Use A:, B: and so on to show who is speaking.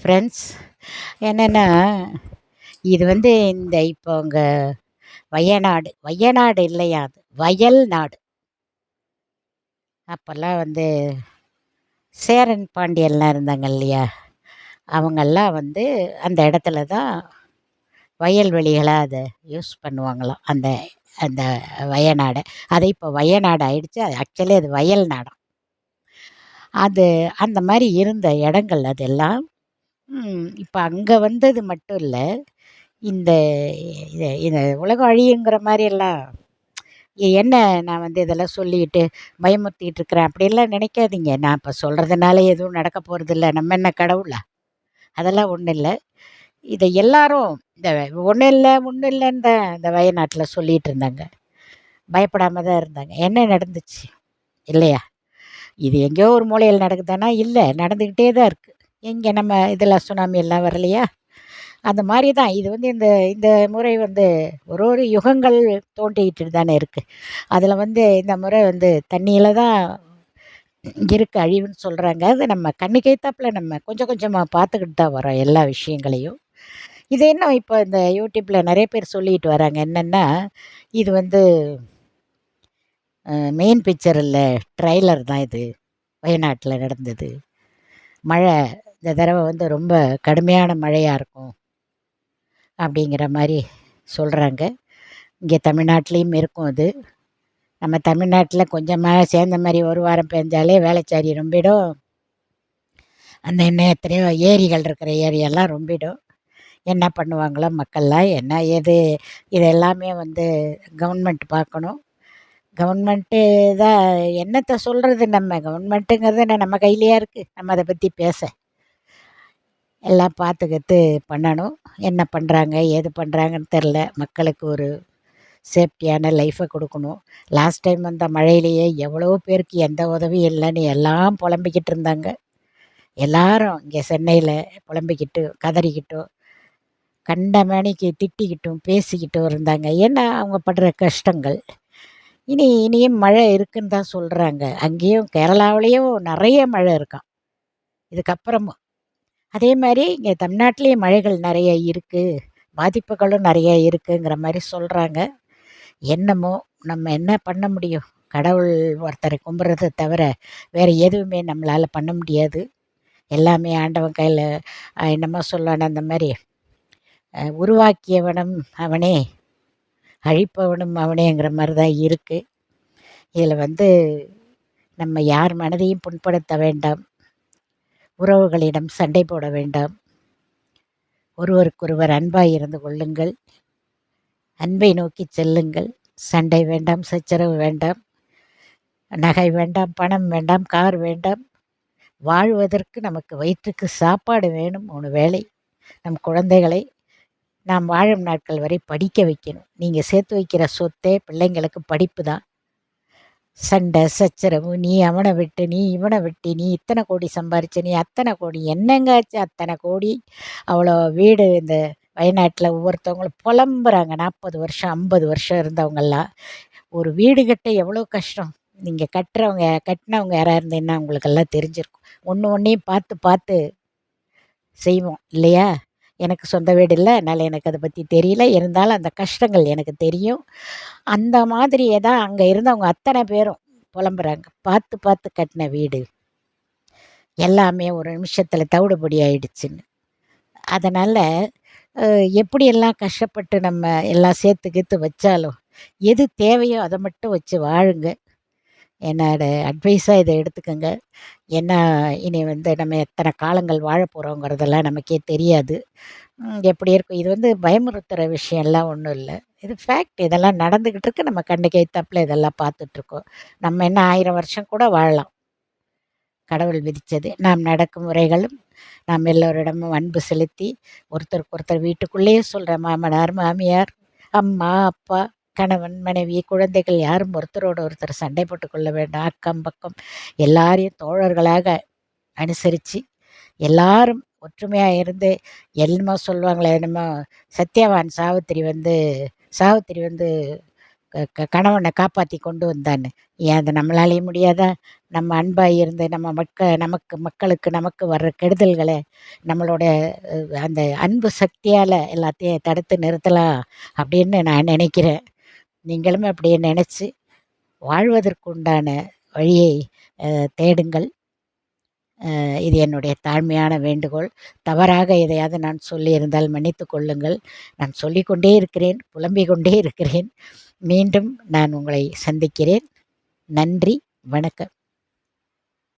A: Friends, என்னென்னா இது வந்து இந்த இப்போ அங்கே வயநாடு வயநாடு இல்லையா, அது வயல் நாடு. அப்போல்லாம் வந்து சேரன் பாண்டியன்லாம் இருந்தாங்க இல்லையா, அவங்கெல்லாம் வந்து அந்த இடத்துல தான் வயல்வெளிகளாக அதை யூஸ் பண்ணுவாங்களாம். அந்த அந்த வயநாடை, அது இப்போ வயநாடு ஆயிடுச்சு. அது ஆக்சுவலி அது வயல் நாடம். அது அந்த மாதிரி இருந்த இடங்கள் அதெல்லாம். இப்போ அங்கே வந்தது மட்டும் இல்லை, இந்த இந்த உலகம் அழியுங்கிற மாதிரியெல்லாம் என்ன, நான் வந்து இதெல்லாம் சொல்லிக்கிட்டு பயமுறுத்திக்கிட்டு இருக்கிறேன் அப்படின்லாம் நினைக்காதீங்க. நான் இப்போ சொல்கிறதுனால எதுவும் நடக்க போகிறதில்ல. நம்ம என்ன கடவுளா? அதெல்லாம் ஒன்றும் இல்லை. இதை எல்லாரும் இந்த ஒன்றும் இல்லை ஒன்றும் இல்லைன்னு தான் இந்த வயநாட்டில் சொல்லிகிட்டு இருந்தாங்க. பயப்படாமல் தான் இருந்தாங்க. என்ன நடந்துச்சு இல்லையா? இது எங்கேயோ ஒரு மூலையில் நடக்குதானா? இல்லை, நடந்துக்கிட்டே தான் இருக்குது. எங்கே நம்ம இதில் சுனாமி எல்லாம் வரலையா? அந்த மாதிரி தான் இது வந்து இந்த இந்த முறை வந்து ஒரு யுகங்கள் தோண்டிக்கிட்டு தானே இருக்குது. அதில் வந்து இந்த முறை வந்து தண்ணியில் தான் இருக்குது அழிவுன்னு சொல்கிறாங்க. அது நம்ம கண்ணுக்கு எத்தாப்புல நம்ம கொஞ்சம் கொஞ்சமாக பார்த்துக்கிட்டு தான் வரோம் எல்லா விஷயங்களையும். இது என்ன இப்போ இந்த யூடியூப்பில் நிறைய பேர் சொல்லிக்கிட்டு வராங்க என்னென்னா, இது வந்து மெயின் பிக்சர் இல்லை, ட்ரைலர் தான் இது. வயநாட்டில் நடந்தது மழை இந்த தடவை வந்து ரொம்ப கடுமையான மழையாக இருக்கும் அப்படிங்கிற மாதிரி சொல்கிறாங்க. இங்கே தமிழ்நாட்டிலையும் இருக்கும் அது. நம்ம தமிழ்நாட்டில் கொஞ்சம் மழை சேர்ந்த மாதிரி ஒரு வாரம் பெஞ்சாலே வேளச்சாரி ரொம்பிடும். அந்த இன்னும் எத்தனையோ ஏரிகள் இருக்கிற ஏரியெல்லாம் ரொம்பிடும். என்ன பண்ணுவாங்களோ மக்கள்லாம், என்ன ஏது, இது எல்லாமே வந்து கவர்மெண்ட் பார்க்கணும். கவர்மெண்ட்டு தான் என்னத்தை சொல்கிறது, நம்ம கவர்மெண்ட்டுங்கிறது என்ன நம்ம கையிலையா இருக்குது? நம்ம அதை பற்றி பேச எல்லாம் பார்த்துக்கிட்டு பண்ணணும். என்ன பண்ணுறாங்க ஏது பண்ணுறாங்கன்னு தெரில. மக்களுக்கு ஒரு சேஃப்டியான லைஃப்பை கொடுக்கணும். லாஸ்ட் டைம் வந்த மழையிலேயே எவ்வளோ பேருக்கு எந்த உதவியும் இல்லைன்னு எல்லாம் புலம்பிக்கிட்டு இருந்தாங்க. எல்லாரும் இங்கே சென்னையில் புலம்பிக்கிட்டு கதறிக்கிட்டும் கண்டமேனிக்கு திட்டிக்கிட்டும் பேசிக்கிட்டும் இருந்தாங்க. ஏன்னா அவங்க படுற கஷ்டங்கள். இனியும் மழை இருக்குன்னு தான் சொல்கிறாங்க. அங்கேயும் கேரளாவிலேயும் நிறைய மழை இருக்காம் இதுக்கப்புறமும். அதே மாதிரி இங்கே தமிழ்நாட்டிலேயும் மழைகள் நிறைய இருக்குது, பாதிப்புகளும் நிறைய இருக்குங்கிற மாதிரி சொல்கிறாங்க. என்னமோ நம்ம என்ன பண்ண முடியும்? கடவுள் ஒருத்தரை கும்பிட்றத தவிர வேறு எதுவுமே நம்மளால் பண்ண முடியாது. எல்லாமே ஆண்டவன் கையில். என்னமோ சொல்லுவானே அந்த மாதிரி, உருவாக்கியவனும் அவனே அழிப்பவனும் அவனேங்கிற மாதிரி தான் இருக்குது. இதில் வந்து நம்ம யார் மனதையும் புண்படுத்த வேண்டாம். உறவுகளிடம் சண்டை போட வேண்டாம். ஒருவருக்கொருவர் அன்பாய் இருந்து கொள்ளுங்கள். அன்பை நோக்கி செல்லுங்கள். சண்டை வேண்டாம், சச்சரவு வேண்டாம், நகை வேண்டாம், பணம் வேண்டாம், கார் வேண்டாம். வாழ்வதற்கு நமக்கு வயிற்றுக்கு சாப்பாடு வேணும். 3 வேளை நம் குழந்தைகளை நாம் வாழும் நாட்கள் வரை படிக்க வைக்கணும். நீங்கள் சேர்த்து வைக்கிற சொத்தே பிள்ளைங்களுக்கு படிப்பு தான். சண்டை சச்சரவு, நீ அவனை விட்டு நீ இவனை விட்டு, நீ இத்தனை கோடி சம்பாரிச்ச, நீ அத்தனை கோடி, என்னங்காச்சு அத்தனை கோடி. அவ்வளோ வீடு இந்த வயநாட்டில் ஒவ்வொருத்தவங்களும் புலம்புறாங்க. 40 வருஷம் 50 வருஷம் இருந்தவங்கெல்லாம் ஒரு வீடு கட்ட எவ்வளோ கஷ்டம். நீங்கள் கட்டினவங்க யாராக இருந்தீங்கன்னா உங்களுக்கெல்லாம் தெரிஞ்சிருக்கும். ஒன்றையும் பார்த்து பார்த்து செய்வோம் இல்லையா? எனக்கு சொந்த வீடு இல்லை, அதனால் எனக்கு அதை பற்றி தெரியல. இருந்தாலும் அந்த கஷ்டங்கள் எனக்கு தெரியும். அந்த மாதிரியே தான் அங்கே இருந்தவங்க அத்தனை பேரும் புலம்புறாங்க. பார்த்து பார்த்து கட்டின வீடு எல்லாமே ஒரு நிமிஷத்தில் தவிடுபொடி ஆயிடுச்சுன்னு. அதனால் எப்படியெல்லாம் கஷ்டப்பட்டு நம்ம எல்லாம் சேர்த்து கீத்து வச்சாலும் எது தேவையோ அதை மட்டும் வச்சு வாழுங்க. என்னோடய அட்வைஸாக இதை எடுத்துக்கோங்க. ஏன்னா இனி வந்து நம்ம எத்தனை காலங்கள் வாழ போகிறோங்கிறதெல்லாம் நமக்கே தெரியாது. எப்படி இருக்கும்? இது வந்து பயமுறுத்துகிற விஷயம்லாம் ஒன்றும் இல்லை. இது ஃபேக்ட். இதெல்லாம் நடந்துக்கிட்டு இருக்கு. நம்ம கண்ணுக்கு எத்தாப்புல இதெல்லாம் பார்த்துட்ருக்கோம். நம்ம என்ன 1000 வருஷம் கூட வாழலாம். கடவுள் விதித்தது. நாம் நடக்கும் முறைகளும் நாம் எல்லோரிடமும் அன்பு செலுத்தி ஒருத்தருக்கு ஒருத்தர் வீட்டுக்குள்ளேயே சொல்கிற மாமனார் மாமியார் அம்மா அப்பா கணவன் மனைவி குழந்தைகள் யாரும் ஒருத்தரோடு ஒருத்தர் சண்டை போட்டு கொள்ள வேண்டாம். அக்கம் பக்கம் எல்லாரையும் தோழர்களாக அனுசரித்து எல்லாரும் ஒற்றுமையாக இருந்து, என்னமோ சொல்லுவாங்களே, என்னமோ சத்யவான் சாவித்திரி வந்து கணவனை காப்பாற்றி கொண்டு வந்தான்னு. ஏன் அது நம்மளாலேயே முடியாதா? நம்ம அன்பாக இருந்து நம்ம மக்களுக்கு நமக்கு வர்ற கெடுதல்களை நம்மளோட அந்த அன்பு சக்தியால் எல்லாத்தையும் தடுத்து நிறுத்தலாம் அப்படின்னு நான் நினைக்கிறேன். நீங்களும் அப்படியே நினச்சி வாழ்வதற்குண்டான வழியை தேடுங்கள். இது என்னுடைய தாழ்மையான வேண்டுகோள். தவறாக எதையாவது நான் சொல்லியிருந்தால் மன்னித்து கொள்ளுங்கள். நான் சொல்லிக்கொண்டே இருக்கிறேன், புலம்பிக் கொண்டே இருக்கிறேன். மீண்டும் நான் உங்களை சந்திக்கிறேன். நன்றி, வணக்கம்.